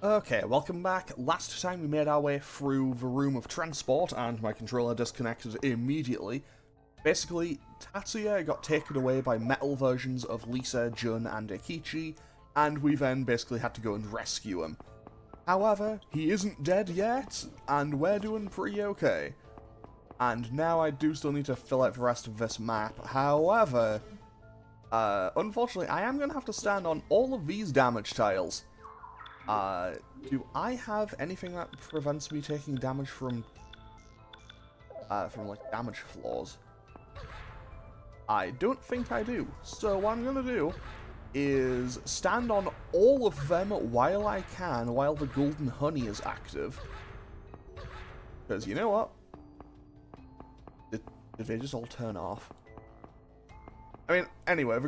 Okay, welcome back. Last time we made our way through the room of transport and my controller disconnected immediately. Basically, Tatsuya got taken away by metal versions of Lisa, Jun, and Eikichi, and we then basically had to go and rescue him. However, he isn't dead yet, and we're doing pretty okay. And now I do still need to fill out the rest of this map. However, unfortunately, I am going to have to stand on all of these damage tiles. Do I have anything that prevents me taking damage from like, damage floors? I don't think I do. So what I'm gonna do is stand on all of them while I can, while the golden honey is active. Because you know what? Did they just all turn off? I mean, anyway,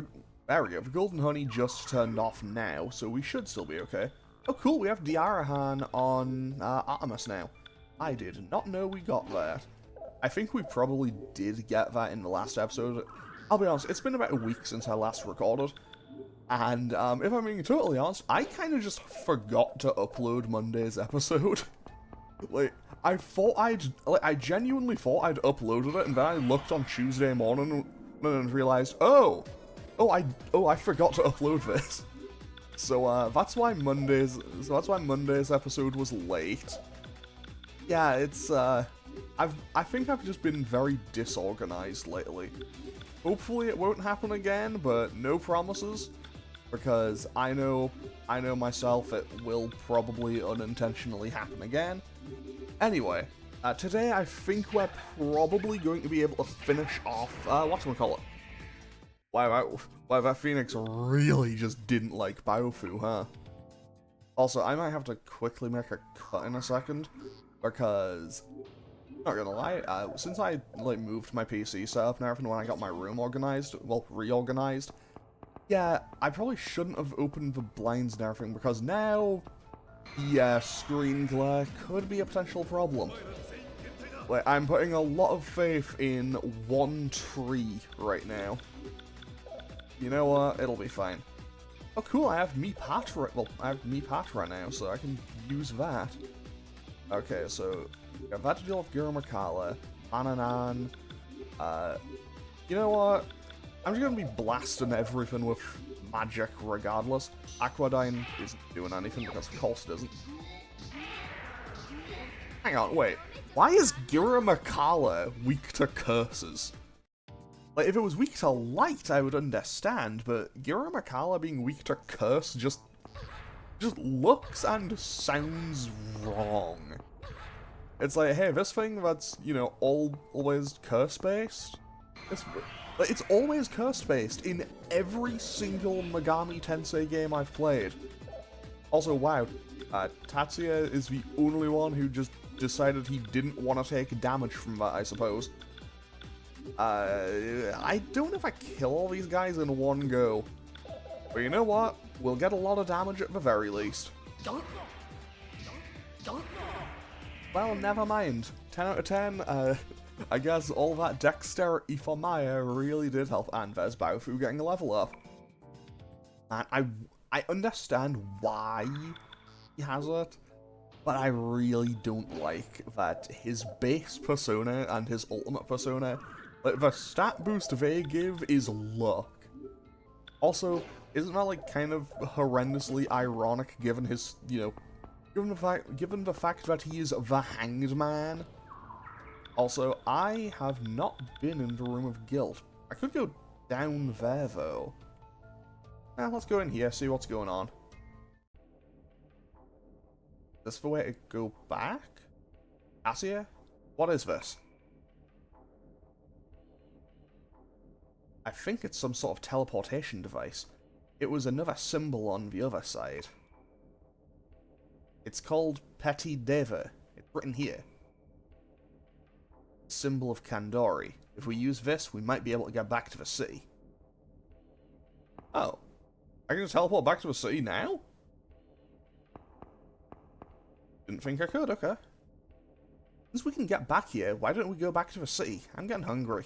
there we go. The golden honey just turned off now, so we should still be okay. Oh cool, we have Diarahan on Artemis now. I did not know we got that. I think we probably did get that in the last episode. I'll be honest, it's been about a week since I last recorded. And if I'm being totally honest, I kind of just forgot to upload Monday's episode. I genuinely thought I'd uploaded it, and then I looked on Tuesday morning and realized, oh, I forgot to upload this. So that's why Monday's episode was late. Yeah, it's I think I've just been very disorganized lately. Hopefully it won't happen again, but no promises, because I know myself it will probably unintentionally happen again. Anyway, today I think we're probably going to be able to finish off whatchamacallit. Wow, that Phoenix really just didn't like Baofu, huh? Also, I might have to quickly make a cut in a second, because, not gonna lie, since I, moved my PC setup and everything when I got my room organized, well, reorganized, yeah, I probably shouldn't have opened the blinds and everything, because now, yeah, screen glare could be a potential problem. I'm putting a lot of faith in one tree right now. You know what? It'll be fine. Oh, cool! I have Patra. Well, I have Patra now, so I can use that. Okay, so I've had to deal with Guramakala, Ananan. You know what? I'm just gonna be blasting everything with magic regardless. Aquadyne isn't doing anything because of course it isn't. Hang on, wait. Why is Guramakala weak to curses? If it was weak to light, I would understand, but Guramakala being weak to curse just looks and sounds wrong. It's like, hey, this thing that's, always curse-based, it's always curse-based in every single Megami Tensei game I've played. Also, wow, Tatsuya is the only one who just decided he didn't want to take damage from that, I suppose. I don't know if I kill all these guys in one go. But you know what? We'll get a lot of damage at the very least. Well, never mind. 10 out of 10, I guess all that dexterity for Maya really did help, and there's Baofu getting a level up. And I understand why he has it, but I really don't like that his base persona and his ultimate persona, the stat boost they give is luck. Also, isn't that kind of horrendously ironic given his, given the fact that he is the Hanged Man? Also, I have not been in the Room of Guilt. I could go down there though. Let's go in here, see what's going on. Is this the way to go back? Asia? What is this? I think it's some sort of teleportation device. It was another symbol on the other side. It's called Petty Deva. It's written here. Symbol of Kandori. If we use this, we might be able to get back to the city. Oh. I can just teleport back to the city now? Didn't think I could, okay. Since we can get back here, why don't we go back to the city? I'm getting hungry.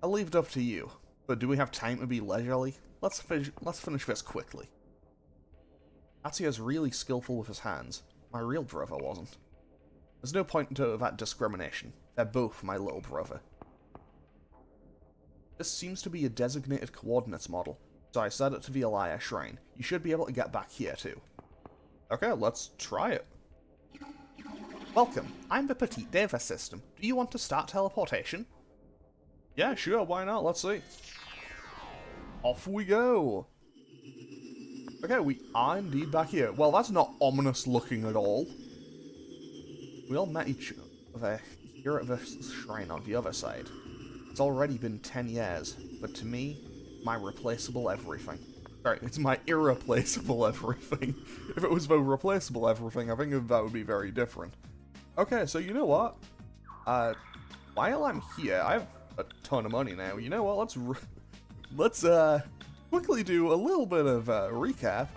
I'll leave it up to you, but do we have time to be leisurely? Let's finish this quickly. Tatsuya's really skillful with his hands. My real brother wasn't. There's no point to that discrimination. They're both my little brother. This seems to be a designated coordinates model, so I set it to the Elia Shrine. You should be able to get back here too. Okay, let's try it. Welcome, I'm the Petite Deva system. Do you want to start teleportation? Yeah, sure, why not? Let's see. Off we go! Okay, we are indeed back here. Well, that's not ominous looking at all. We all met each other here at the shrine on the other side. It's already been 10 years, but to me, my replaceable everything. Sorry, it's my irreplaceable everything. If it was the replaceable everything, I think that would be very different. Okay, so you know what? While I'm here, I have a ton of money now. You know what? Let's quickly do a little bit of recap.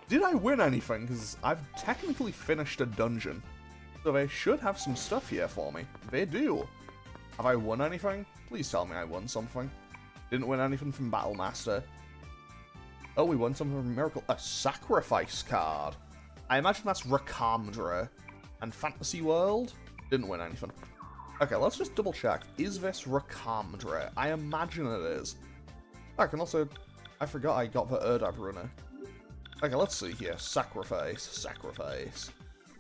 Did I win anything? Because I've technically finished a dungeon. So they should have some stuff here for me. They do. Have I won anything? Please tell me I won something. Didn't win anything from Battlemaster. Oh, we won something from Miracle. A sacrifice card. I imagine that's Rakamdra. And Fantasy World? Didn't win anything. Okay, let's just double check. Is this Rakamdra? I imagine it is. I can also... I forgot I got the Erdab runner. Okay, let's see here. Sacrifice. Sacrifice.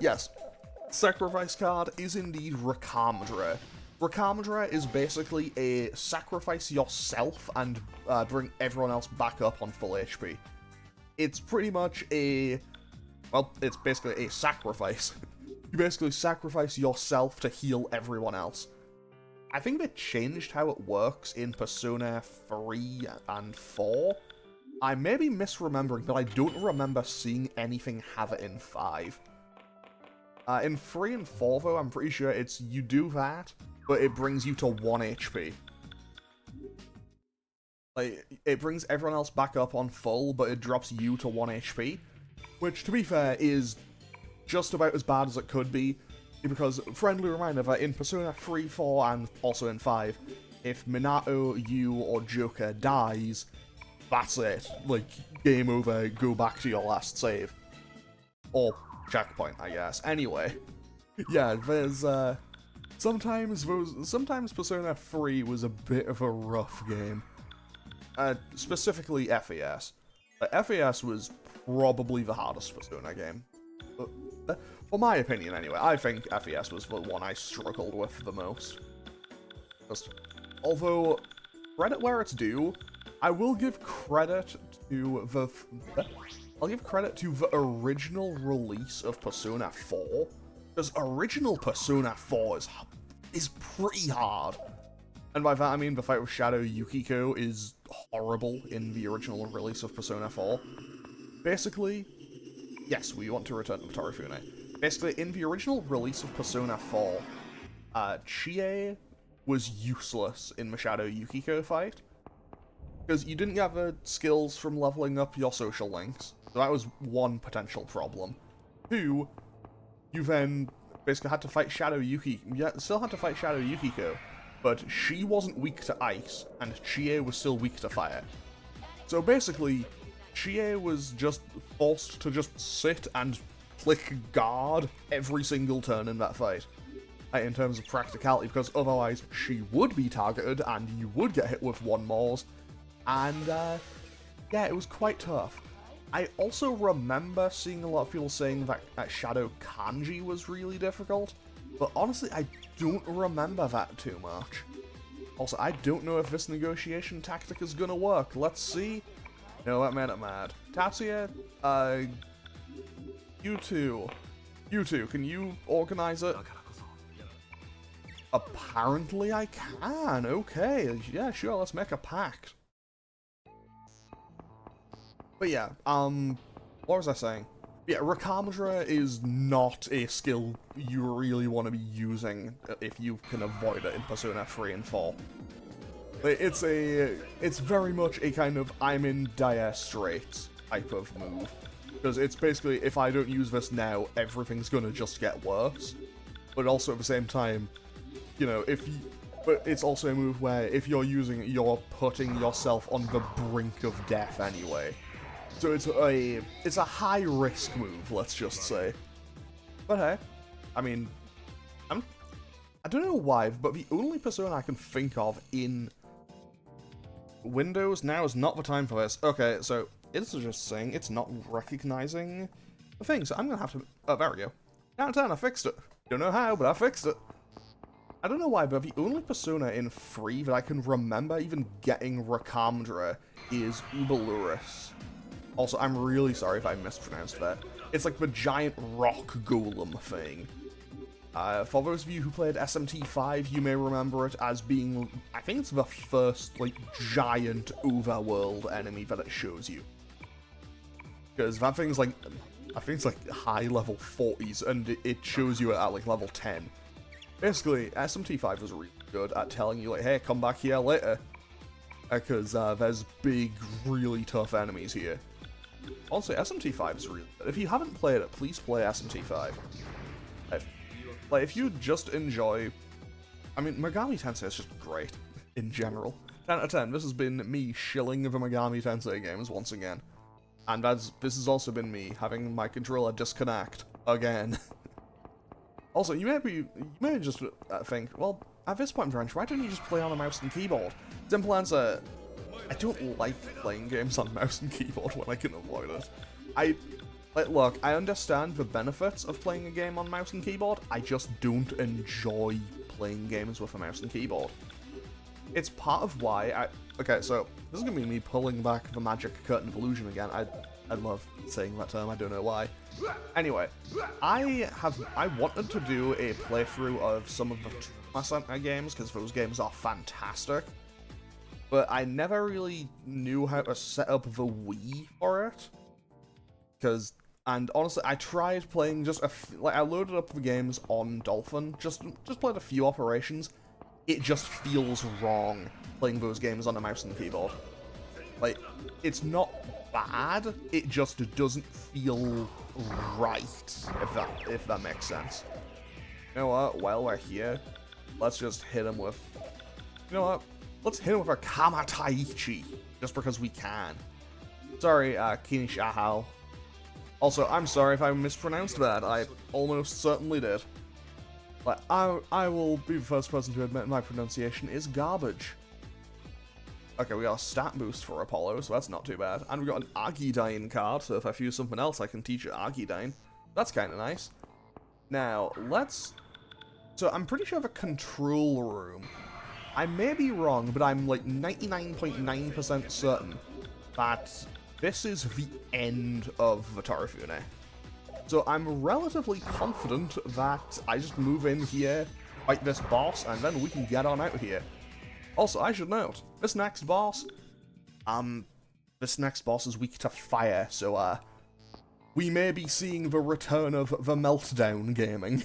Yes. Sacrifice card is indeed Rakamdra. Rakamdra is basically a sacrifice yourself and bring everyone else back up on full HP. It's pretty much a... Well, it's basically a sacrifice. You basically sacrifice yourself to heal everyone else. I think they changed how it works in Persona 3 and 4. I may be misremembering, but I don't remember seeing anything have it in 5. In 3 and 4, though, I'm pretty sure it's you do that, but it brings you to 1 HP. Like, it brings everyone else back up on full, but it drops you to 1 HP. Which, to be fair, is just about as bad as it could be, because, friendly reminder that in Persona 3, 4, and also in 5, if Minato, you, or Joker dies, that's it. Like, game over, go back to your last save. Or checkpoint, I guess. Anyway, yeah, there's, sometimes Persona 3 was a bit of a rough game. Specifically FES. FES was probably the hardest Persona game. For my opinion, anyway. I think FES was the one I struggled with the most. Although, credit where it's due, I will give credit to the... I'll give credit to the original release of Persona 4, because original Persona 4 is pretty hard. And by that I mean the fight with Shadow Yukiko is horrible in the original release of Persona 4. Basically, yes, we want to return to Torifune. Basically, in the original release of Persona 4, Chie was useless in the Shadow Yukiko fight, because you didn't get the skills from leveling up your social links. So that was one potential problem. 2, you then basically had to fight Shadow Yukiko. Yeah, still had to fight Shadow Yukiko, but she wasn't weak to ice, and Chie was still weak to fire. So basically, Chie was just forced to just sit and click guard every single turn in that fight. In terms of practicality, because otherwise she would be targeted, and you would get hit with one Mors. And, yeah, it was quite tough. I also remember seeing a lot of people saying that Shadow Kanji was really difficult, but honestly, I don't remember that too much. Also, I don't know if this negotiation tactic is gonna work. Let's see. No, that made it mad. Tatsuya, you two, can you organize it? Apparently I can, okay, yeah, sure, let's make a pact. But yeah, what was I saying? Yeah, Rakamdra is not a skill you really want to be using if you can avoid it in Persona 3 and 4. It's very much a kind of I'm in dire straits type of move. Because it's basically, if I don't use this now, everything's gonna just get worse. But also at the same time, you know, but it's also a move where if you're using it, you're putting yourself on the brink of death anyway. So it's a high risk move, let's just say. But hey, I mean, I don't know why, but the only persona I can think of in Windows now is not the time for this. Okay, so it's just saying it's not recognizing the thing, so I'm gonna have to. Oh, there we go. Out of 10, I fixed it. Don't know how, but I fixed it. I don't know why, but the only persona in 3 that I can remember even getting Rakamdra is Ubaluris. Also, I'm really sorry if I mispronounced that. It's like the giant rock golem thing. For those of you who played SMT5, you may remember it as being, I think it's the first, like, giant overworld enemy that it shows you. Because that thing's like, I think it's like high level 40s, and it shows you at like level 10. Basically, SMT5 was really good at telling you, like, hey, come back here later. Because there's big, really tough enemies here. Honestly, SMT5 is really good. If you haven't played it, please play SMT5. If you just enjoy... I mean, Megami Tensei is just great, in general. 10 out of 10, this has been me shilling the Megami Tensei games once again. And this has also been me having my controller disconnect again. Also, you may just think, well, at this point in French, why don't you just play on a mouse and keyboard? Simple answer, I don't like playing games on mouse and keyboard when I can avoid it. Look, I understand the benefits of playing a game on mouse and keyboard, I just don't enjoy playing games with a mouse and keyboard. It's part of why okay, so, this is gonna be me pulling back the magic curtain of illusion again. I love saying that term, I don't know why. Anyway, I wanted to do a playthrough of some of the Trauma Center games, because those games are fantastic. But I never really knew how to set up the Wii for it. And honestly, I tried playing just I loaded up the games on Dolphin, just played a few operations. It just feels wrong playing those games on a mouse and keyboard. Like, it's not bad, it just doesn't feel right, if that makes sense. You know what, while we're here, let's just hit him with... You know what, let's hit him with our Kamataichi, just because we can. Sorry, Kinishahao. Also, I'm sorry if I mispronounced that, I almost certainly did. But I will be the first person to admit my pronunciation is garbage. Okay, we got a stat boost for Apollo, so that's not too bad. And we got an Argidyne card, so if I fuse something else, I can teach it Argidyne. That's kind of nice. Now, so I'm pretty sure the control room, I may be wrong, but I'm like 99.9% certain that this is the end of the Torifune. So I'm relatively confident that I just move in here, fight this boss, and then we can get on out of here. Also, I should note, this next boss is weak to fire, so, we may be seeing the return of the Meltdown gaming.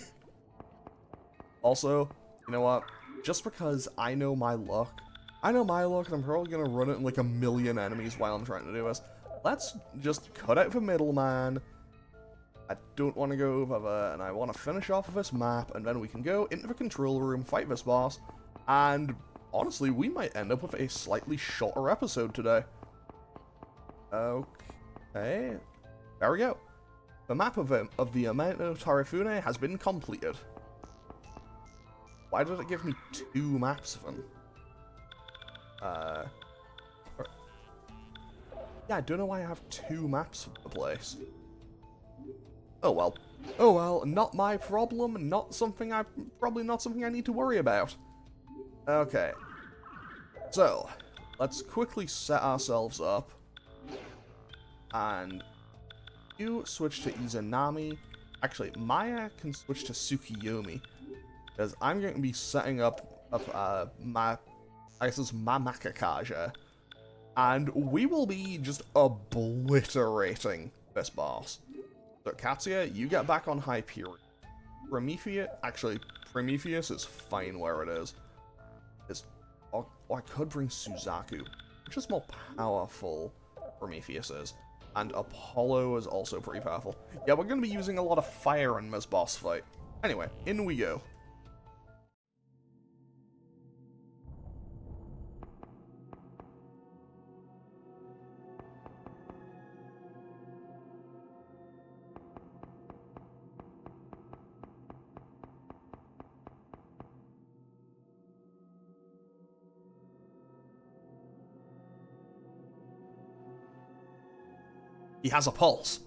Also, you know what? Just because I know my luck, and I'm probably gonna run it in like a million enemies while I'm trying to do this. Let's just cut out the middleman. I don't want to go over there, and I want to finish off this map, and then we can go into the control room, fight this boss, and honestly, we might end up with a slightly shorter episode today. Okay, there we go. The map of the Amano Torifune has been completed. Why did it give me 2 maps of them? Yeah, I don't know why I have 2 maps of the place. Oh well. Oh well, not my problem, probably not something I need to worry about. Okay. So, let's quickly set ourselves up. And you switch to Izanami. Actually, Maya can switch to Tsukiyomi. Because I'm going to be setting up Mamakakaja. And we will be just obliterating this boss. So, Katsuya, you get back on Hyperion. Prometheus is fine where it is. Oh, I could bring Suzaku, which is more powerful Prometheus is. And Apollo is also pretty powerful. Yeah, we're going to be using a lot of fire in this boss fight. Anyway, in we go. He has a pulse.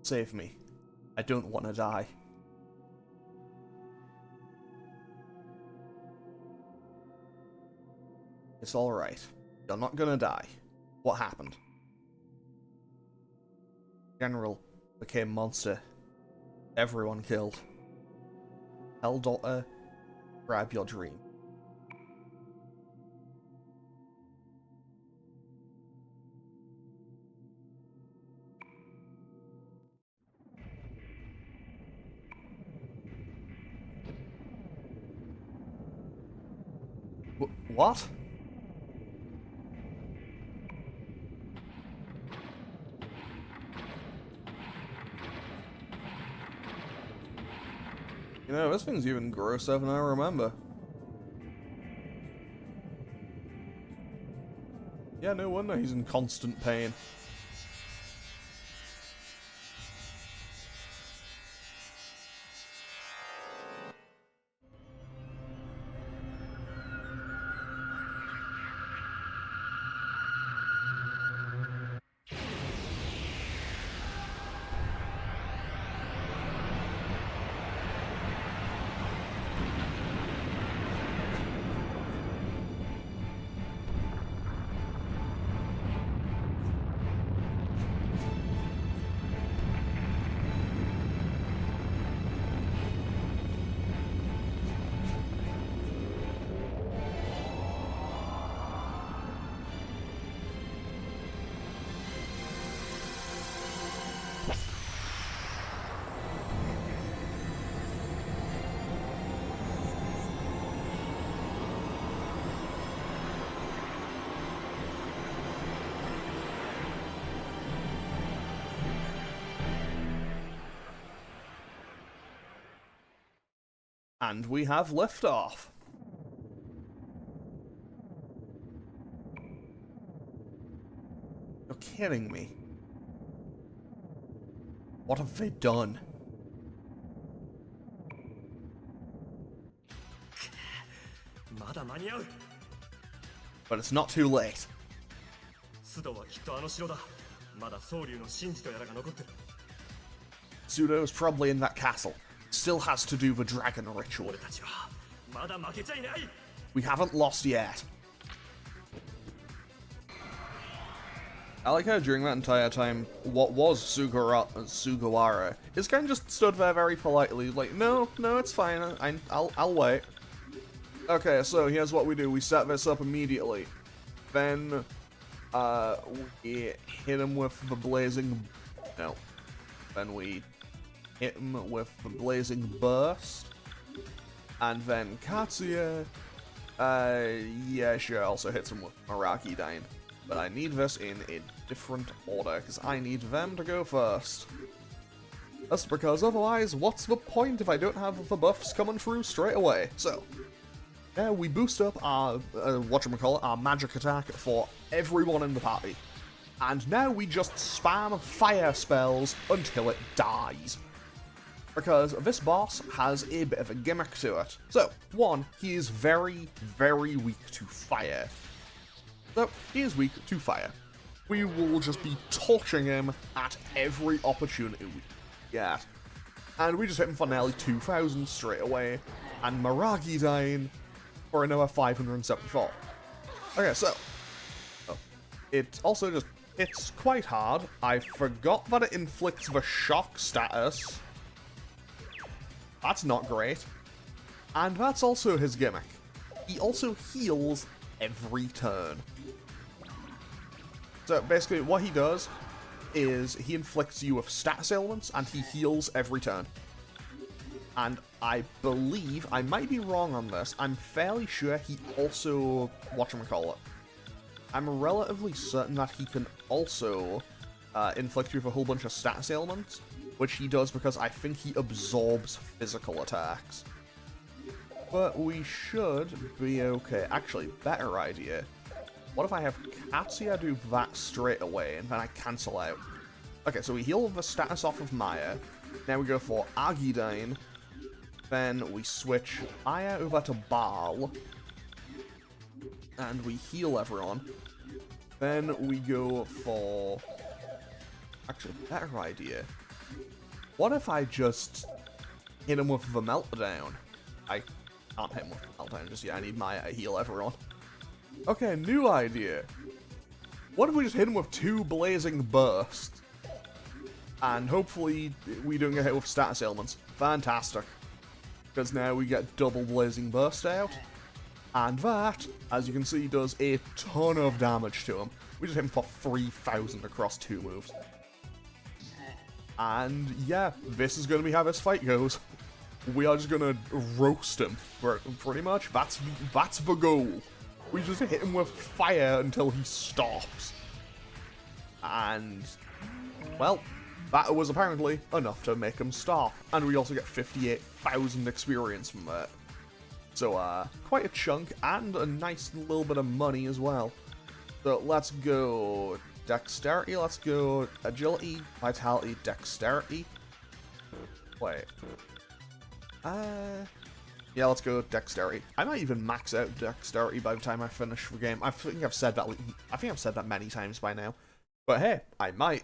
Save me. I don't want to die. It's alright. You're not gonna die. What happened? General became monster. Everyone killed. Hell daughter, grab your dream. What? You know, this thing's even grosser than I remember. Yeah, no wonder he's in constant pain. And we have liftoff. You're kidding me. What have they done? But it's not too late. Sudo is probably in that castle. Still has to do the dragon ritual. We haven't lost yet. I like how during that entire time, what was Sugawara is kind of just stood there very politely, like, no, it's fine, I'll wait. Okay, so here's what we do. We set this up immediately. Then, we hit him with the blazing... No. Then we hit him with the blazing burst. And then Katsuya... yeah, sure, also hits him with Meraki Dine. But I need this in a different order, because I need them to go first. That's because otherwise, what's the point if I don't have the buffs coming through straight away? So, yeah, we boost up our, our magic attack for everyone in the party. And now we just spam fire spells until it dies. Because this boss has a bit of a gimmick to it. So, one, he is very, very weak to fire. So, he is weak to fire. We will just be torching him at every opportunity we get. And we just hit him for nearly 2,000 straight away, and Meraki dying for another 574. Okay, so, it also just hits quite hard. I forgot that it inflicts the shock status. That's not great. And that's also his gimmick. He also heals every turn. So basically what he does is he inflicts you with status ailments and he heals every turn. And I believe, I might be wrong on this, I'm fairly sure he also, whatchamacallit, I'm relatively certain that he can also inflict you with a whole bunch of status ailments, which he does because I think he absorbs physical attacks. But we should be okay. Actually, better idea. What if I have Katsuya do that straight away, and then I cancel out? Okay, so we heal the status off of Maya. Now we go for Agidine. Then we switch Aya over to Baal. And we heal everyone. Then we go for... Actually, better idea. What if I just hit him with the Meltdown? I can't hit him with the Meltdown just yet. I need Maya to heal everyone. Okay, new idea. What if we just hit him with 2 Blazing Bursts? And hopefully we don't get hit with status ailments. Fantastic. Because now we get double Blazing Burst out. And that, as you can see, does a ton of damage to him. We just hit him for 3,000 across 2 moves. And yeah, this is going to be how this fight goes. We are just going to roast him, pretty much. That's the goal. We just hit him with fire until he stops. And, well, that was apparently enough to make him stop. And we also get 58,000 experience from that. So, quite a chunk, and a nice little bit of money as well. So, let's go Dexterity, let's go Agility, Vitality, Dexterity. Wait. Yeah, let's go Dexterity. I might even max out Dexterity by the time I finish the game. I think I've said that many times by now. But hey, I might.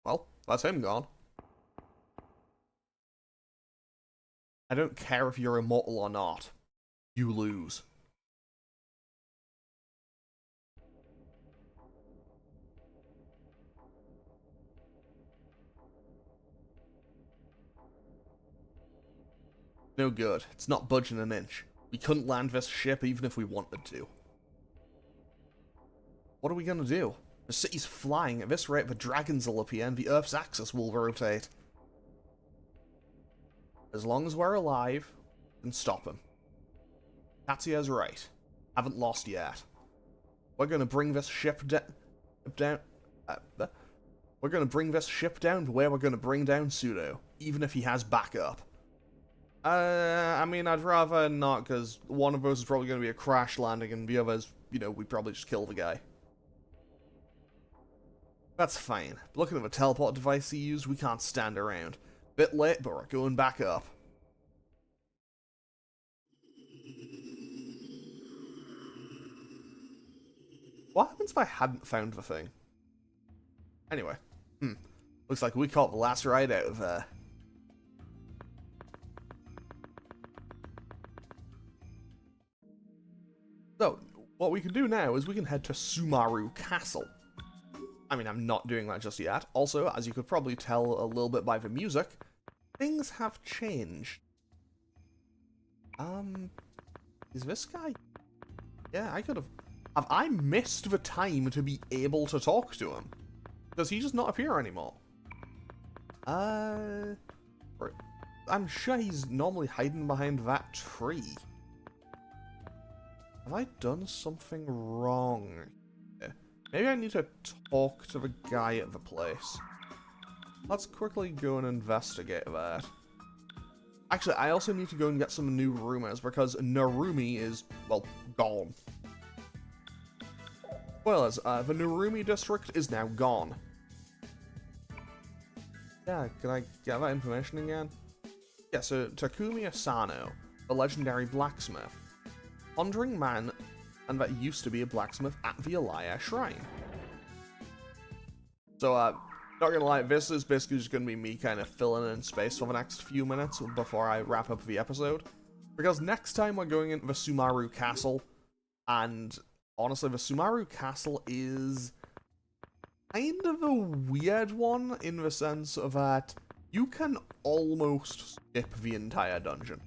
Well, that's him gone. I don't care if you're immortal or not. You lose. No good. It's not budging an inch. We couldn't land this ship even if we wanted to. What are we gonna do? The city's flying. At this rate, the dragons will appear and the Earth's axis will rotate. As long as we're alive, we can stop him. Katsuya's right. Haven't lost yet. We're gonna bring this ship down. We're gonna bring this ship down to where we're gonna bring down Pseudo, even if he has backup. I mean, I'd rather not, because one of those is probably gonna be a crash landing, and the others, you know, we probably just kill the guy. That's fine. Looking at the teleport device he used, we can't stand around. Bit late, but we're going back up. What happens if I hadn't found the thing? Anyway. Looks like we caught the last ride out of there. So, what we can do now is we can head to Sumaru Castle. I mean, I'm not doing that just yet. Also, as you could probably tell a little bit by the music, things have changed. Is this guy? Yeah, I could have... Have I missed the time to be able to talk to him? Does he just not appear anymore? I'm sure he's normally hiding behind that tree. Have I done something wrong? Maybe I need to talk to the guy at the place. Let's quickly go and investigate that. Actually, I also need to go and get some new rumors, because Narumi is, well, gone. Spoilers, the Narumi district is now gone. Yeah, can I get that information again? Yeah, so Takumi Asano, the legendary blacksmith. Wandering man, and that used to be a blacksmith at the Elia Shrine. So, not gonna lie, this is basically just gonna be me kind of filling in space for the next few minutes before I wrap up the episode. Because next time we're going into the Sumaru Castle, and honestly, the Sumaru Castle is kind of a weird one in the sense of that you can almost skip the entire dungeon.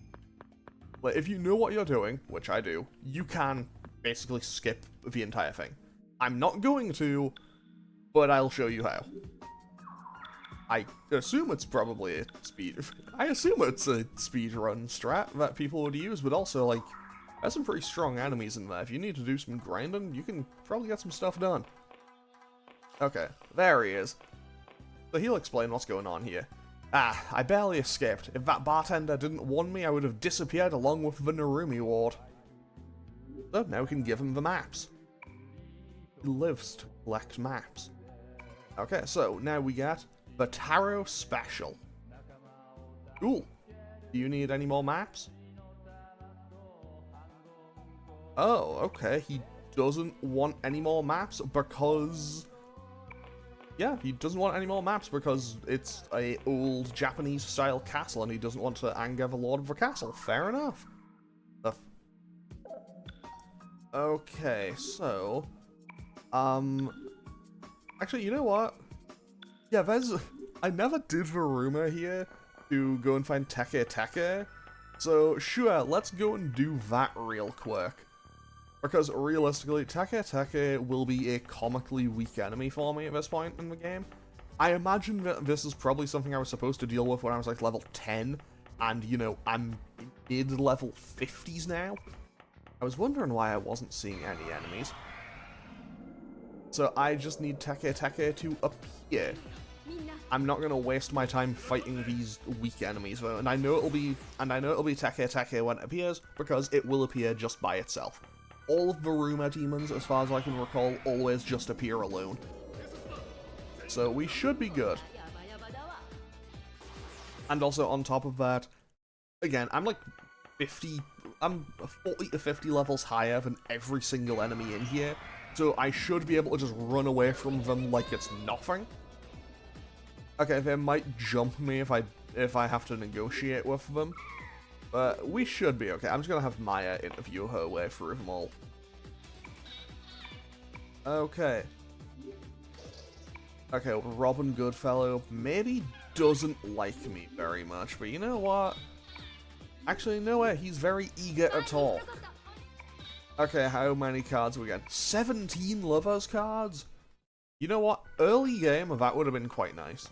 Like, if you know what you're doing, which I do, you can basically skip the entire thing. I'm not going to, but I'll show you how. I assume it's probably a I assume it's a speedrun strat that people would use, but also, like, there's some pretty strong enemies in there. If you need to do some grinding, you can probably get some stuff done. Okay, there he is. So he'll explain what's going on here. Ah, I barely escaped. If that bartender didn't warn me, I would have disappeared along with the Narumi ward. So now we can give him the maps. He lives to collect maps. Okay, so now we get the Tarot Special. Cool. Do you need any more maps? Oh, okay. He doesn't want any more maps because... Yeah, he doesn't want any more maps because it's a old Japanese-style castle and he doesn't want to anger the lord of the castle. Fair enough. Okay, so... Actually, you know what? Yeah, I never did the rumor here to go and find Teke. So, sure, let's go and do that real quick. Because, realistically, Teke will be a comically weak enemy for me at this point in the game. I imagine that this is probably something I was supposed to deal with when I was, like, level 10. And, you know, I'm mid-level 50s now. I was wondering why I wasn't seeing any enemies. So I just need Teke to appear. I'm not gonna waste my time fighting these weak enemies though, and I know it'll be Teke when it appears, because it will appear just by itself. All of the rumor demons, as far as I can recall, always just appear alone. So we should be good. And also on top of that, again, I'm like 40 to 50 levels higher than every single enemy in here. So I should be able to just run away from them like it's nothing. Okay, they might jump me if I have to negotiate with them. But we should be okay. I'm just gonna have Maya interview her way through them all. Okay. Okay, well, Robin Goodfellow maybe doesn't like me very much, but you know what? Actually, no way, he's very eager to talk. Okay, how many cards we get? 17 lovers cards? You know what? Early game, that would have been quite nice.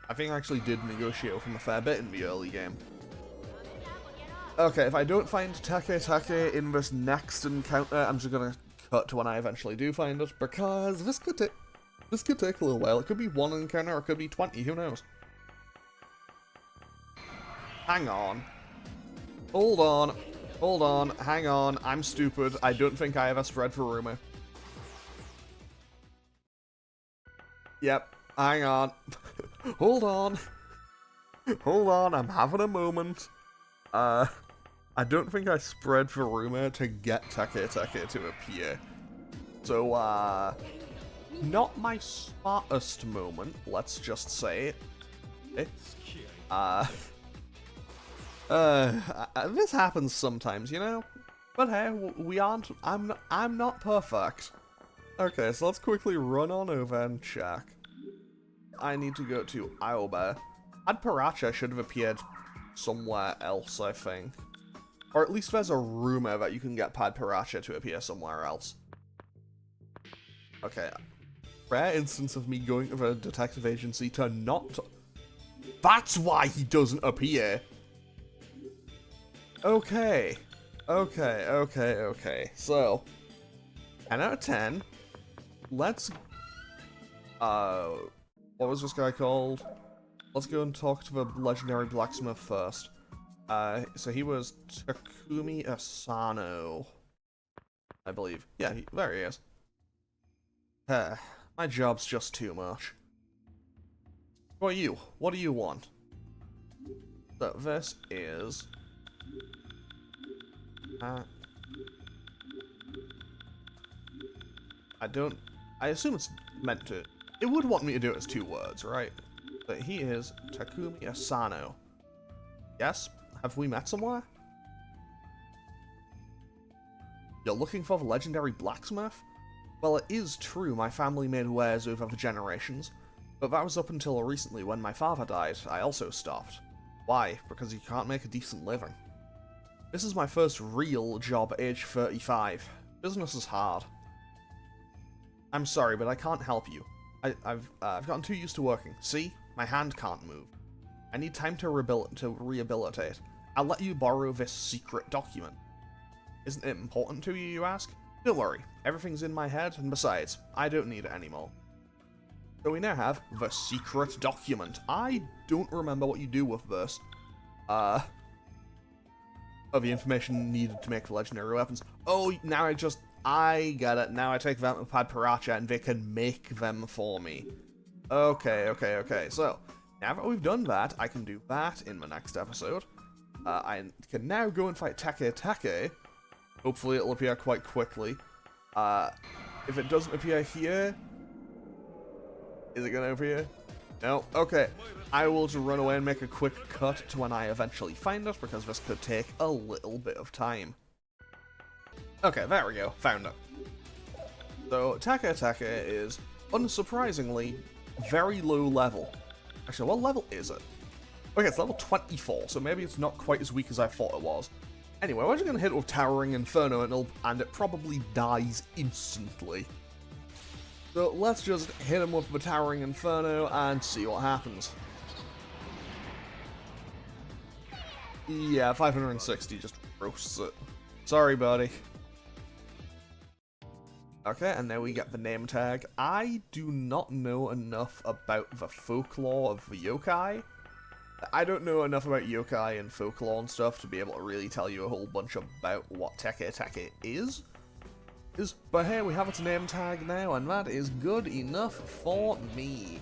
I think I actually did negotiate with him a fair bit in the early game. Okay, if I don't find Teke in this next encounter, I'm just gonna cut to when I eventually do find it, because this could take a little while. It could be one encounter, or it could be 20, who knows? Hang on. Hold on, hang on, I'm stupid. I don't think I ever spread for rumor. Yep, hang on. Hold on, I'm having a moment. I don't think I spread for rumor to get Teke to appear. So, not my smartest moment, let's just say. This happens sometimes, you know? But hey, we aren't, I'm not perfect. Okay, so let's quickly run on over and check. I need to go to Aoba. Adparacha should have appeared somewhere else, I think. Or at least there's a rumor that you can get Padparacha to appear somewhere else. Okay. Rare instance of me going to the detective agency to not... That's why he doesn't appear! Okay. Okay. So, 10 out of 10. Let's... what was this guy called? Let's go and talk to the legendary blacksmith first. So he was Takumi Asano, I believe. Yeah, there he is. My job's just too much. Who are you? What do you want? So this is... I assume it's meant to... It would want me to do it as 2 words, right? But he is Takumi Asano. Yes? Have we met somewhere? You're looking for the legendary blacksmith? Well, it is true my family made wares over the generations, but that was up until recently when my father died. I also stopped. Why? Because you can't make a decent living. This is my first real job at age 35. Business is hard. I'm sorry, but I can't help you. I've gotten too used to working. See? My hand can't move. I need time to rehabilitate. I'll let you borrow this secret document. Isn't it important to you, you ask? Don't worry. Everything's in my head, and besides, I don't need it anymore. So we now have the secret document. I don't remember what you do with this. Of the information needed to make the legendary weapons. Oh, now I get it. Now I take them with Padparacha and they can make them for me. Okay. So, now that we've done that, I can do that in the next episode. I can now go and fight Take. Hopefully it'll appear quite quickly. If it doesn't appear here... Is it gonna appear? No? Okay. I will just run away and make a quick cut to when I eventually find it, because this could take a little bit of time. Okay, there we go. Found it. So, Take is, unsurprisingly, very low level. Actually, what level is it? Okay, it's level 24, so maybe it's not quite as weak as I thought it was. Anyway, we're just gonna hit it with Towering Inferno, and it probably dies instantly. So let's just hit him with the Towering Inferno and see what happens. Yeah, 560 just roasts it. Sorry, buddy. Okay, and now we get the name tag. I do not know enough about the folklore of the yokai. I don't know enough about yokai and folklore and stuff to be able to really tell you a whole bunch about what Take is. But hey, we have its name tag now, and that is good enough for me.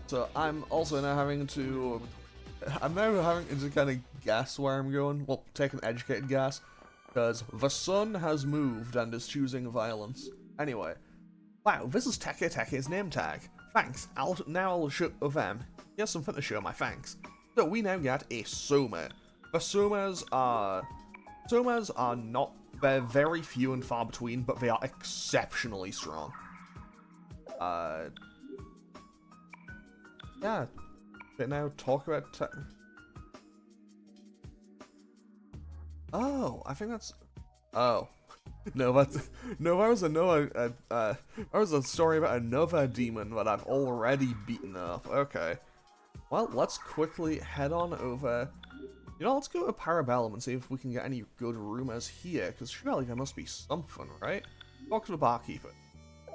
So I'm also now having to... kind of guess where I'm going. Well, take an educated guess. Because the sun has moved and is choosing violence. Anyway. Wow, this is Take's name tag. Thanks. I'll show them. Here's something to show my thanks. So we now get a Soma. The Somas are not... They're very few and far between, but they are exceptionally strong. Yeah. But now talk about... Oh, I think that's... Oh. No, that was a story about another demon that I've already beaten up. Okay. Well, let's quickly head on over... You know, let's go to Parabellum and see if we can get any good rumors here, because surely there must be something, right? Talk to the barkeeper.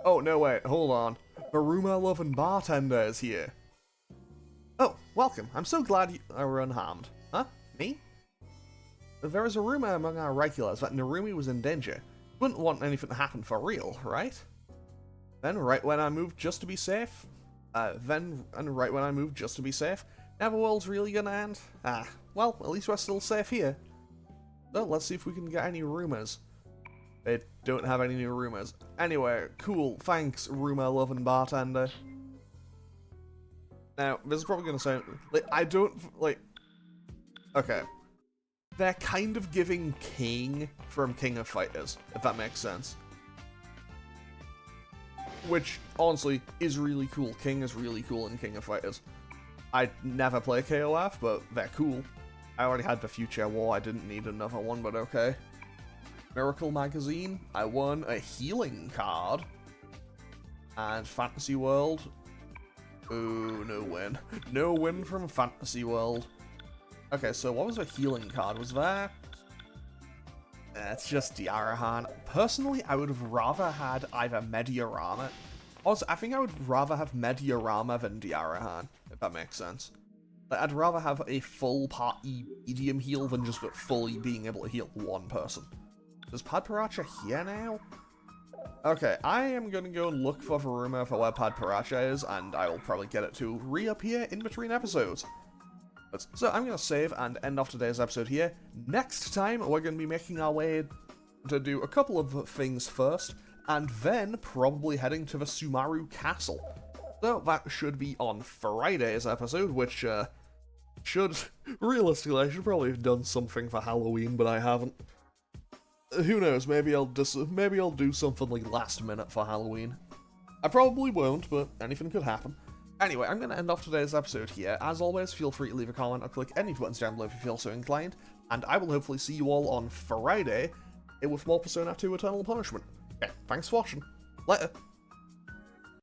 Oh, no, wait, hold on. The rumor-loving bartender is here. Oh, welcome. I'm so glad you are unharmed. Huh? Me? There is a rumor among our regulars that Narumi was in danger. You wouldn't want anything to happen for real, right? Then, right when I moved just to be safe... Now the world's really gonna end? Ah, well, at least we're still safe here. So, let's see if we can get any rumors. They don't have any new rumors. Anyway, cool, thanks, rumor-loving bartender. Now, this is probably gonna sound... Okay. They're kind of giving King from King of Fighters, if that makes sense. Which, honestly, is really cool. King is really cool in King of Fighters. I'd never play KOF, but they're cool. I already had the Future War, I didn't need another one, but okay. Miracle Magazine, I won a healing card. And Fantasy World. Ooh, no win. No win from Fantasy World. Okay, so what was the healing card? Was that... It's just Diarahan. Personally, I would have rather had either Mediarama. Also, I think I would rather have Mediarama than Diarahan, if that makes sense. Like, I'd rather have a full party medium heal than just fully being able to heal one person. Is Padparacha here now? Okay, I am going to go and look for Varuma for where Padparacha is, and I will probably get it to reappear in between episodes. So I'm going to save and end off today's episode here. Next time, we're going to be making our way to do a couple of things first, and then probably heading to the Sumaru Castle. So that should be on Friday's episode, which realistically, I should probably have done something for Halloween, but I haven't. Who knows, maybe I'll do something like last minute for Halloween. I probably won't, but anything could happen. Anyway, I'm going to end off today's episode here. As always, feel free to leave a comment or click any buttons down below if you feel so inclined, and I will hopefully see you all on Friday with more Persona 2 Eternal Punishment. Okay, thanks for watching. Later.